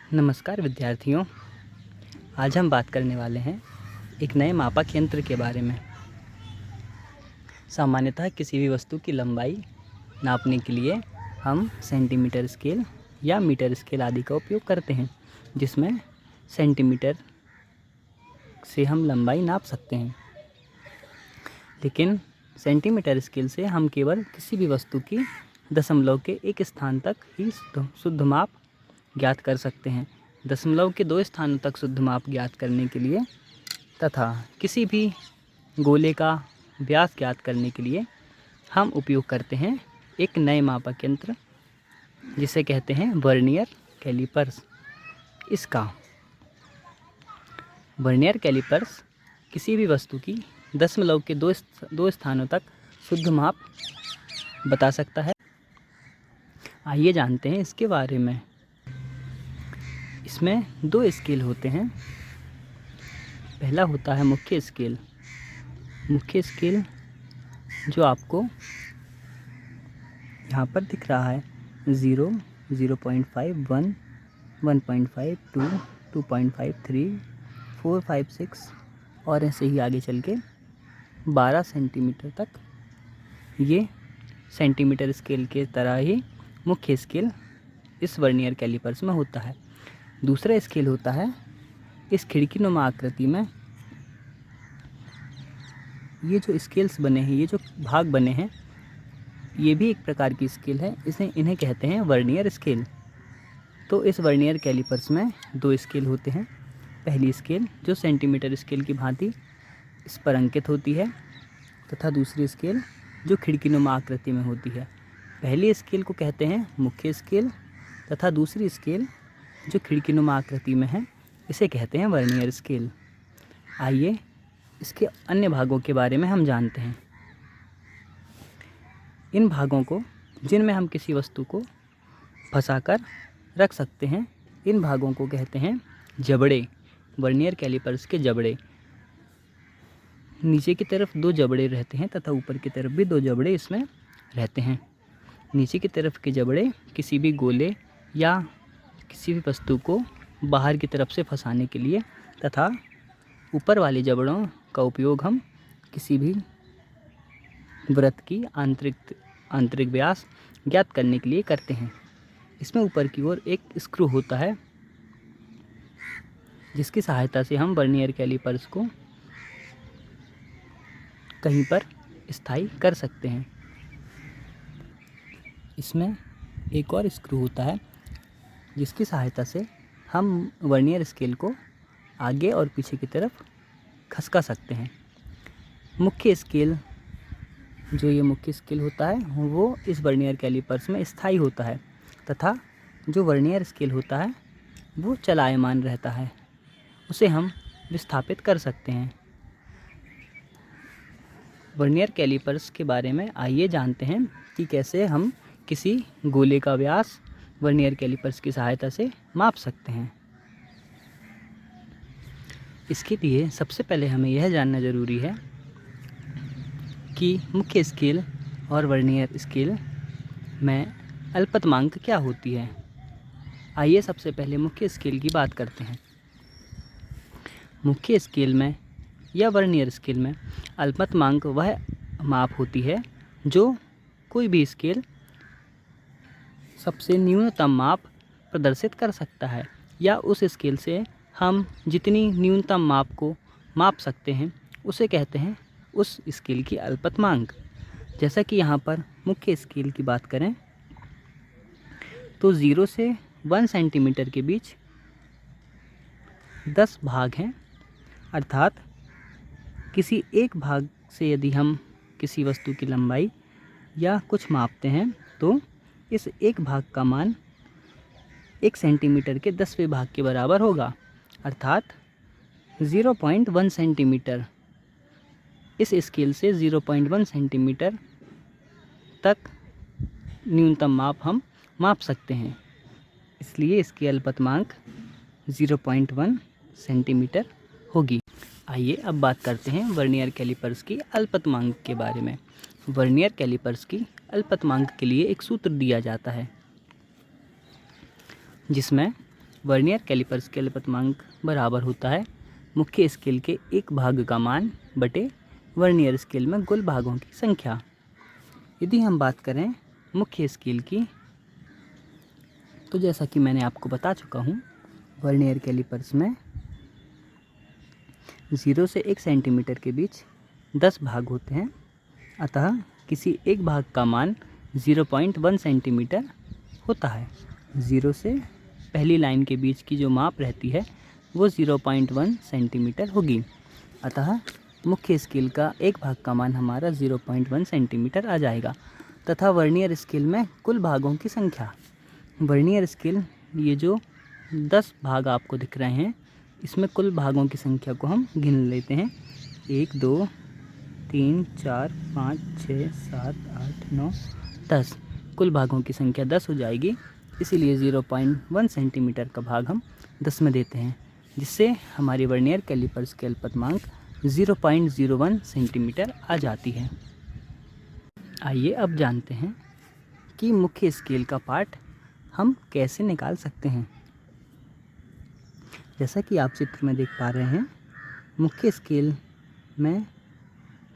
नमस्कार विद्यार्थियों। आज हम बात करने वाले हैं एक नए मापक यंत्र के बारे में। सामान्यतः किसी भी वस्तु की लंबाई नापने के लिए हम सेंटीमीटर स्केल या मीटर स्केल आदि का उपयोग करते हैं, जिसमें सेंटीमीटर से हम लंबाई नाप सकते हैं। लेकिन सेंटीमीटर स्केल से हम केवल किसी भी वस्तु की दशमलव के एक स्थान तक ही शुद्ध माप ज्ञात कर सकते हैं। दशमलव के 2 स्थानों तक शुद्ध माप ज्ञात करने के लिए तथा किसी भी गोले का व्यास ज्ञात करने के लिए हम उपयोग करते हैं एक नए मापक यंत्र, जिसे कहते हैं वर्नियर कैलिपर्स। इसका वर्नियर कैलिपर्स किसी भी वस्तु की दशमलव के दो स्थानों तक शुद्ध माप बता सकता है। आइए जानते हैं इसके बारे में। इसमें 2 स्केल होते हैं। पहला होता है मुख्य स्केल। मुख्य स्केल जो आपको यहाँ पर दिख रहा है 0, 0.5, 1, 1.5, 2, 2.5, 3, 4, 5, 6 और ऐसे ही आगे चल के 12 सेंटीमीटर तक। ये सेंटीमीटर स्केल के तरह ही मुख्य स्केल इस वर्नियर कैलिपर्स में होता है। दूसरा स्केल होता है इस खिड़कीनुमा आकृति में। ये जो स्केल्स बने हैं, ये जो भाग बने हैं, ये भी एक प्रकार की स्केल है। इन्हें कहते हैं वर्नियर स्केल। तो इस वर्नियर कैलिपर्स में 2 स्केल होते हैं। पहली स्केल जो सेंटीमीटर स्केल की भांति इस पर अंकित होती है, तथा दूसरी स्केल जो खिड़कीनुमा आकृति में होती है। पहली स्केल को कहते हैं मुख्य स्केल तथा दूसरी स्केल जो खिड़कीनुमा आकृति में है, इसे कहते हैं वर्नियर स्केल। आइए इसके अन्य भागों के बारे में हम जानते हैं। इन भागों को, जिनमें हम किसी वस्तु को फंसाकर रख सकते हैं, इन भागों को कहते हैं जबड़े। वर्नियर कैलिपर्स के जबड़े। नीचे की तरफ 2 जबड़े रहते हैं तथा ऊपर की तरफ भी 2 जबड़े इसमें रहते हैं। नीचे की तरफ के जबड़े किसी भी गोले या किसी भी वस्तु को बाहर की तरफ से फंसाने के लिए, तथा ऊपर वाले जबड़ों का उपयोग हम किसी भी वृत्त की आंतरिक व्यास ज्ञात करने के लिए करते हैं। इसमें ऊपर की ओर एक स्क्रू होता है, जिसकी सहायता से हम वर्नियर कैलिपर्स को कहीं पर स्थायी कर सकते हैं। इसमें एक और स्क्रू होता है, जिसकी सहायता से हम वर्नियर स्केल को आगे और पीछे की तरफ खसका सकते हैं। मुख्य स्केल, जो ये मुख्य स्केल होता है, वो इस वर्नियर कैलिपर्स में स्थायी होता है, तथा जो वर्नियर स्केल होता है वो चलायमान रहता है। उसे हम विस्थापित कर सकते हैं। वर्नियर कैलिपर्स के बारे में आइए जानते हैं कि कैसे हम किसी गोले का व्यास वर्नियर कैलिपर्स की सहायता से माप सकते हैं। इसके लिए सबसे पहले हमें यह जानना ज़रूरी है कि मुख्य स्केल और वर्नियर स्केल में अल्पतमांक क्या होती है। आइए सबसे पहले मुख्य स्केल की बात करते हैं। मुख्य स्केल में या वर्नियर स्केल में अल्पतमांक वह माप होती है जो कोई भी स्केल सबसे न्यूनतम माप प्रदर्शित कर सकता है, या उस स्केल से हम जितनी न्यूनतम माप को माप सकते हैं उसे कहते हैं उस स्केल की अल्पतमांक। जैसा कि यहाँ पर मुख्य स्केल की बात करें तो 0 से 1 सेंटीमीटर के बीच 10 भाग हैं। अर्थात किसी एक भाग से यदि हम किसी वस्तु की लंबाई या कुछ मापते हैं, तो इस एक भाग का मान 1 सेंटीमीटर के 10वें भाग के बराबर होगा, अर्थात 0.1 सेंटीमीटर। इस स्केल से 0.1 सेंटीमीटर तक न्यूनतम माप हम माप सकते हैं। इसलिए इसकी अल्पतमांक 0.1 सेंटीमीटर होगी। आइए अब बात करते हैं वर्नियर कैलिपर्स की अल्पतमांक के बारे में। वर्नियर कैलिपर्स की अल्पतमांक के लिए एक सूत्र दिया जाता है, जिसमें वर्नियर कैलिपर स्केल पतमांक बराबर होता है मुख्य स्केल के एक भाग का मान बटे वर्नियर स्केल में कुल भागों की संख्या। यदि हम बात करें मुख्य स्केल की, तो जैसा कि मैंने आपको बता चुका हूँ, वर्नियर कैलिपर्स में 0 से 1 सेंटीमीटर के बीच 10 भाग होते हैं। अतः किसी एक भाग का मान 0.1 सेंटीमीटर होता है। 0 से पहली लाइन के बीच की जो माप रहती है वो 0.1 सेंटीमीटर होगी। अतः मुख्य स्केल का एक भाग का मान हमारा 0.1 सेंटीमीटर आ जाएगा। तथा वर्नियर स्केल में कुल भागों की संख्या, वर्नियर स्केल ये जो 10 भाग आपको दिख रहे हैं, इसमें कुल भागों की संख्या को हम गिन लेते हैं। 1 2 3 4 5 6 7 8 9 10। कुल भागों की संख्या 10 हो जाएगी, इसीलिए 0.1 सेंटीमीटर का भाग हम 10 में देते हैं, जिससे हमारी वर्नियर कैलिपर स्केल पतमांक 0.01 सेंटीमीटर आ जाती है। आइए अब जानते हैं कि मुख्य स्केल का पाठ हम कैसे निकाल सकते हैं। जैसा कि आप चित्र में देख पा रहे हैं, मुख्य स्केल में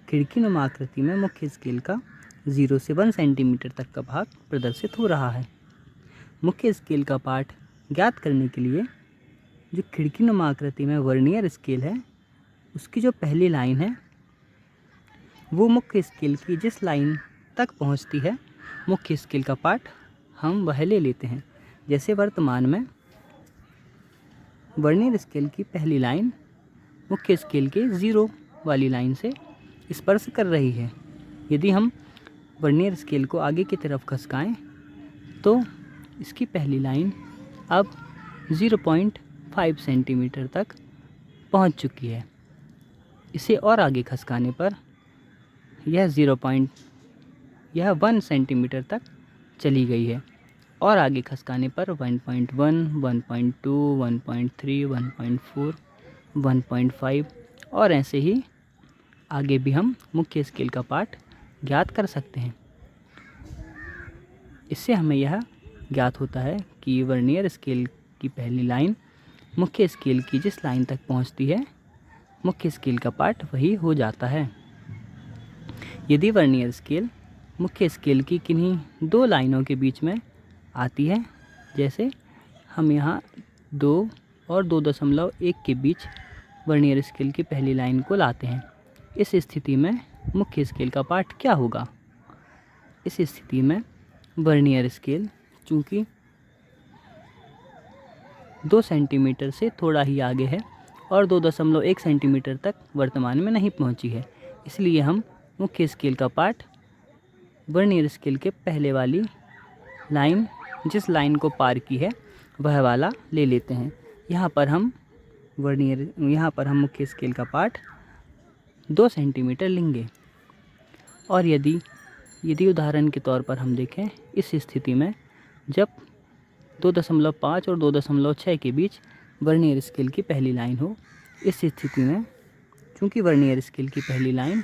खिड़कीनुमा आकृति में मुख्य स्केल का 0 से 1 सेंटीमीटर तक का भाग प्रदर्शित हो रहा है। मुख्य स्केल का पाठ ज्ञात करने के लिए जो खिड़कीनुमा आकृति में वर्नियर स्केल है, उसकी जो पहली लाइन है वो मुख्य स्केल की जिस लाइन तक पहुंचती है, मुख्य स्केल का पाठ हम वह ले लेते हैं। जैसे वर्तमान में वर्नियर स्केल की पहली लाइन मुख्य स्केल के 0 वाली लाइन से स्पर्श कर रही है। यदि हम वर्नियर स्केल को आगे की तरफ खसकाएं तो इसकी पहली लाइन अब 0.5 सेंटीमीटर तक पहुंच चुकी है। इसे और आगे खसकाने पर यह 1 सेंटीमीटर तक चली गई है, और आगे खसकाने पर 1.1, 1.2, 1.3, 1.4, 1.5 और ऐसे ही आगे भी हम मुख्य स्केल का पाठ ज्ञात कर सकते हैं। इससे हमें यह ज्ञात होता है कि वर्नियर स्केल की पहली लाइन मुख्य स्केल की जिस लाइन तक पहुंचती है, मुख्य स्केल का पाठ वही हो जाता है। यदि वर्नियर स्केल मुख्य स्केल की किन्हीं 2 लाइनों के बीच में आती है, जैसे हम यहाँ 2 और 2.1 के बीच वर्नियर स्केल की पहली लाइन को लाते हैं, इस स्थिति में मुख्य स्केल का पाठ क्या होगा? इस स्थिति में वर्नियर स्केल चूँकि 2 सेंटीमीटर से थोड़ा ही आगे है और 2.1 सेंटीमीटर तक वर्तमान में नहीं पहुंची है, इसलिए हम मुख्य स्केल का पाठ वर्नियर स्केल के पहले वाली लाइन जिस लाइन को पार की है वह वाला ले लेते हैं। यहाँ पर हम मुख्य स्केल का पाठ 2 सेंटीमीटर लेंगे। और यदि उदाहरण के तौर पर हम देखें, इस स्थिति में जब 2.5 और 2.6 के बीच वर्नियर स्केल की पहली लाइन हो, इस स्थिति में चूँकि वर्नियर स्केल की पहली लाइन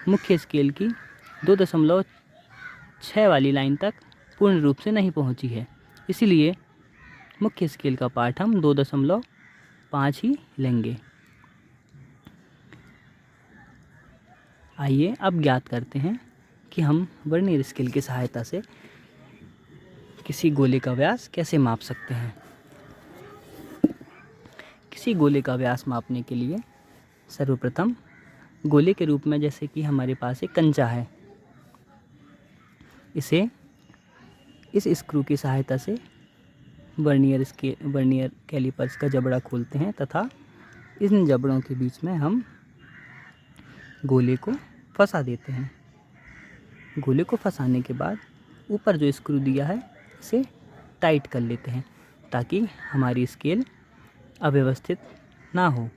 मुख्य स्केल की 2.6 वाली लाइन तक पूर्ण रूप से नहीं पहुंची है, इसलिए मुख्य स्केल का पाठ हम 2.5 ही लेंगे। आइए अब ज्ञात करते हैं कि हम वर्नियर स्केल की सहायता से किसी गोले का व्यास कैसे माप सकते हैं। किसी गोले का व्यास मापने के लिए सर्वप्रथम गोले के रूप में, जैसे कि हमारे पास एक कंचा है, इसे इस स्क्रू की सहायता से वर्नियर कैलिपर्स का जबड़ा खोलते हैं तथा इन जबड़ों के बीच में हम गोले को फंसा देते हैं। गोले को फंसाने के बाद ऊपर जो स्क्रू दिया है इसे टाइट कर लेते हैं, ताकि हमारी स्केल अव्यवस्थित ना हो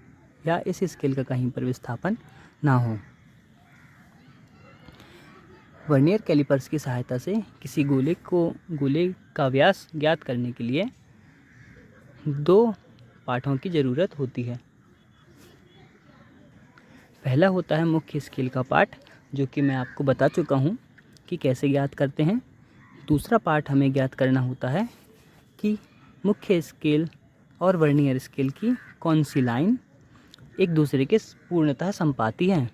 या इस स्केल का कहीं पर विस्थापन ना हो। वर्नियर कैलिपर्स की सहायता से किसी गोले का व्यास ज्ञात करने के लिए 2 पाठों की ज़रूरत होती है। पहला होता है मुख्य स्केल का पाठ, जो कि मैं आपको बता चुका हूँ कि कैसे ज्ञात करते हैं। दूसरा पाठ हमें ज्ञात करना होता है कि मुख्य स्केल और वर्नियर स्केल की कौन सी लाइन एक दूसरे के पूर्णतः संपाती है।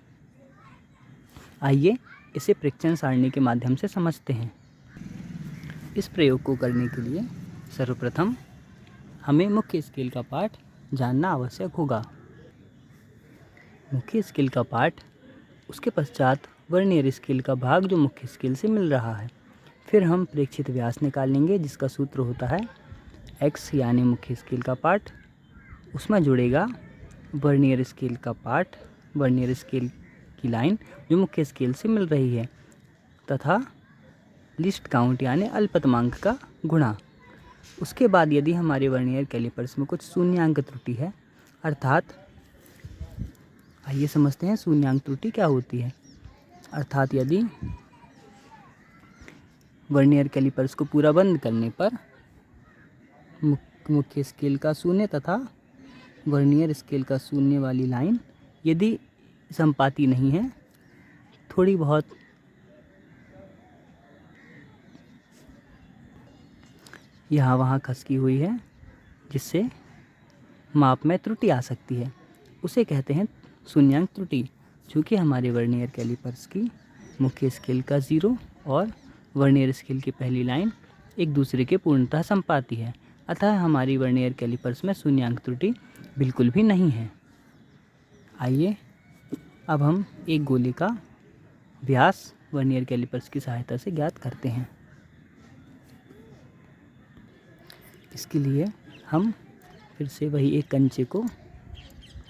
आइए इसे परीक्षण सारणी के माध्यम से समझते हैं। इस प्रयोग को करने के लिए सर्वप्रथम हमें मुख्य स्केल का पाठ जानना आवश्यक होगा। मुख्य स्केल का पाठ, उसके पश्चात वर्नियर स्केल का भाग जो मुख्य स्केल से मिल रहा है। फिर हम प्रेक्षित व्यास निकालेंगे जिसका सूत्र होता है x यानी मुख्य स्केल का पाठ, उसमें जुड़ेगा वर्नियर स्केल का पाठ, वर्नियर स्केल की लाइन जो मुख्य स्केल से मिल रही है, तथा लीस्ट काउंट यानी अल्पतमांक का गुणा। उसके बाद यदि हमारे वर्नियर कैलिपर्स में कुछ शून्यांक त्रुटि है, अर्थात आइए समझते हैं शून्यांक त्रुटि क्या होती है। अर्थात यदि वर्नियर कैलिपर्स को पूरा बंद करने पर मुख्य स्केल का शून्य तथा वर्नियर स्केल का शून्य वाली लाइन यदि संपाती नहीं है, थोड़ी बहुत यहाँ वहाँ खसकी हुई है, जिससे माप में त्रुटि आ सकती है, उसे कहते हैं शून्यांक त्रुटि। चूँकि हमारे वर्नियर कैलिपर्स की मुख्य स्केल का 0 और वर्नियर स्केल की पहली लाइन एक दूसरे के पूर्णतः संपाती है, अतः हमारी वर्नियर कैलिपर्स में शून्यांक त्रुटि बिल्कुल भी नहीं है। आइए अब हम एक गोले का व्यास वर्नियर कैलिपर्स की सहायता से ज्ञात करते हैं। इसके लिए हम फिर से वही एक कंचे को,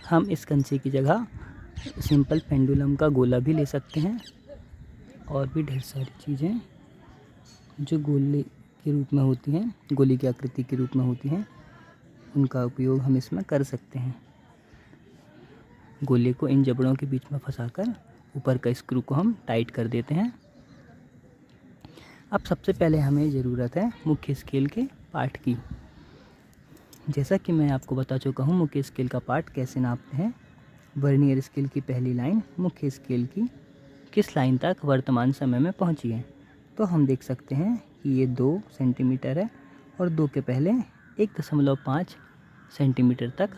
हम इस कंचे की जगह सिंपल पेंडुलम का गोला भी ले सकते हैं, और भी ढेर सारी चीज़ें जो गोले के रूप में होती हैं, गोली की आकृति के रूप में होती हैं, उनका उपयोग हम इसमें कर सकते हैं। गोले को इन जबड़ों के बीच में फंसाकर ऊपर का स्क्रू को हम टाइट कर देते हैं। अब सबसे पहले हमें ज़रूरत है मुख्य स्केल के पाठ की। जैसा कि मैं आपको बता चुका हूँ मुख्य स्केल का पाठ कैसे नापते हैं। वर्नियर स्केल की पहली लाइन मुख्य स्केल की किस लाइन तक वर्तमान समय में पहुँची है, तो हम देख सकते हैं कि ये 2 सेंटीमीटर है और 2 के पहले 1.5 सेंटीमीटर तक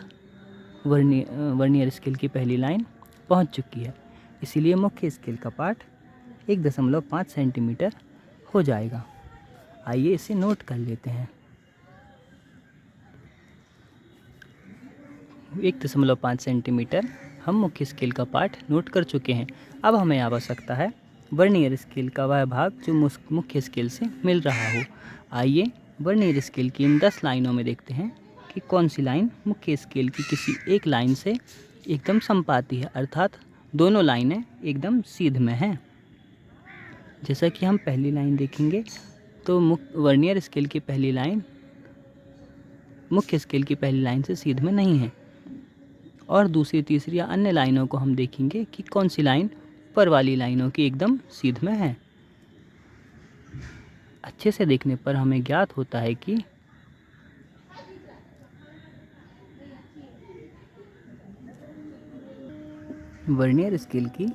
वर्नियर स्केल की पहली लाइन पहुंच चुकी है। इसीलिए मुख्य स्केल का पाठ 1.5 सेंटीमीटर हो जाएगा। आइए इसे नोट कर लेते हैं। 1.5 सेंटीमीटर हम मुख्य स्केल का पाठ नोट कर चुके हैं। अब हमें आवश्यकता है वर्नियर स्केल का वह भाग जो मुख्य स्केल से मिल रहा हो। आइए वर्नियर स्केल की इन 10 लाइनों में देखते हैं कि कौन सी लाइन मुख्य स्केल की किसी एक लाइन से एकदम संपाती है, अर्थात दोनों लाइनें एकदम सीध में हैं। जैसा कि हम पहली लाइन देखेंगे तो वर्नियर स्केल की पहली लाइन मुख्य स्केल की पहली लाइन से सीध में नहीं है, और दूसरी, तीसरी या अन्य लाइनों को हम देखेंगे कि कौन सी लाइन ऊपर वाली लाइनों की एकदम सीध में है। अच्छे से देखने पर हमें ज्ञात होता है कि वर्नियर स्केल की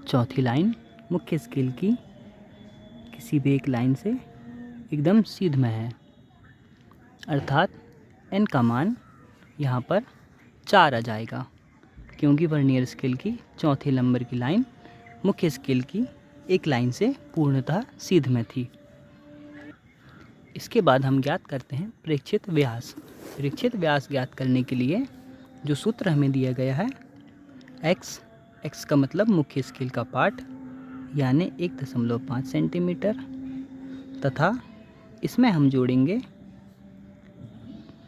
चौथी लाइन मुख्य स्केल की किसी भी एक लाइन से एकदम सीध में है, अर्थात n का मान यहाँ पर 4 आ जाएगा, क्योंकि वर्नियर स्केल की चौथे नंबर की लाइन मुख्य स्केल की एक लाइन से पूर्णतः सीध में थी। इसके बाद हम ज्ञात करते हैं प्रेक्षित व्यास। प्रेक्षित व्यास ज्ञात करने के लिए जो सूत्र हमें दिया गया है x का मतलब मुख्य स्केल का पाठ यानी 1.5 सेंटीमीटर, तथा इसमें हम जोड़ेंगे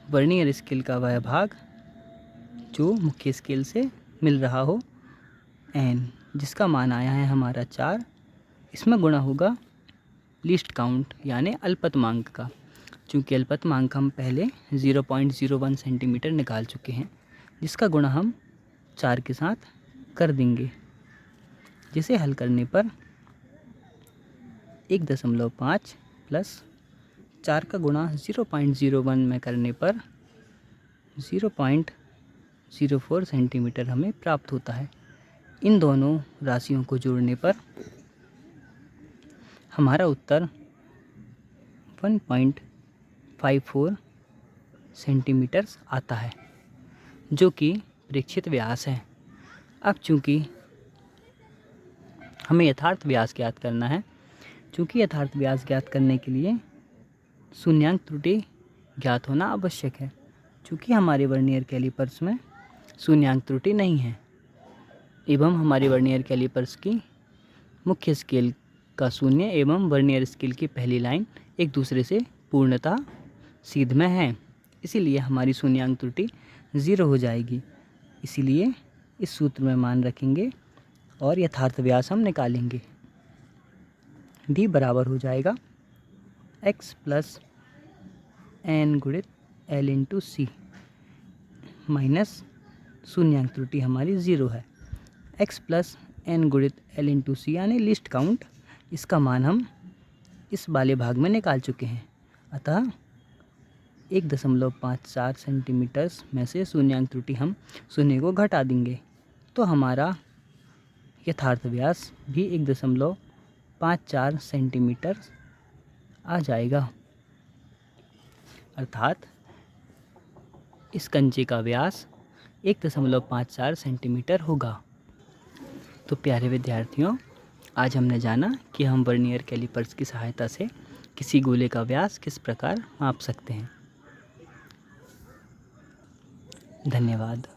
वर्नियर स्केल का वह भाग जो मुख्य स्केल से मिल रहा हो n, जिसका मान आया है हमारा 4। इसमें गुणा होगा लीस्ट काउंट यानी अल्पतमांक का। चूँकि अल्पतमांक हम पहले 0.01 सेंटीमीटर निकाल चुके हैं, जिसका गुणा हम 4 के साथ कर देंगे, जिसे हल करने पर 1.5 प्लस 4 का गुणा 0.01 में करने पर 0.04 सेंटीमीटर हमें प्राप्त होता है। इन दोनों राशियों को जोड़ने पर हमारा उत्तर 1.04 54 सेंटीमीटर्स आता है, जो कि प्रेक्षित व्यास है। अब चूँकि हमें यथार्थ व्यास ज्ञात करना है, चूँकि यथार्थ व्यास ज्ञात करने के लिए शून्यांक त्रुटि ज्ञात होना आवश्यक है। चूँकि हमारे वर्नियर कैलिपर्स में शून्यांक त्रुटि नहीं है एवं हमारे वर्नियर कैलिपर्स की मुख्य स्केल का शून्य एवं वर्नियर स्केल की पहली लाइन एक दूसरे से पूर्णतः सीध में है, इसीलिए हमारी शून्यांक त्रुटि 0 हो जाएगी। इसीलिए इस सूत्र में मान रखेंगे और यथार्थ व्यास हम निकालेंगे। d बराबर हो जाएगा x प्लस n गुणित l इंटू सी माइनस शून्यांक त्रुटि हमारी 0 है। x प्लस n गुणित l इंटू सी यानी लिस्ट काउंट, इसका मान हम इस वाले भाग में निकाल चुके हैं। अतः 1.54 सेंटीमीटर्स में से शून्यांक त्रुटि हम शून्य को घटा देंगे, तो हमारा यथार्थ व्यास भी 1.54 सेंटीमीटर आ जाएगा। अर्थात इस कंचे का व्यास 1.54 सेंटीमीटर होगा। तो प्यारे विद्यार्थियों, आज हमने जाना कि हम वर्नियर कैलिपर्स की सहायता से किसी गोले का व्यास किस प्रकार माप सकते हैं। धन्यवाद।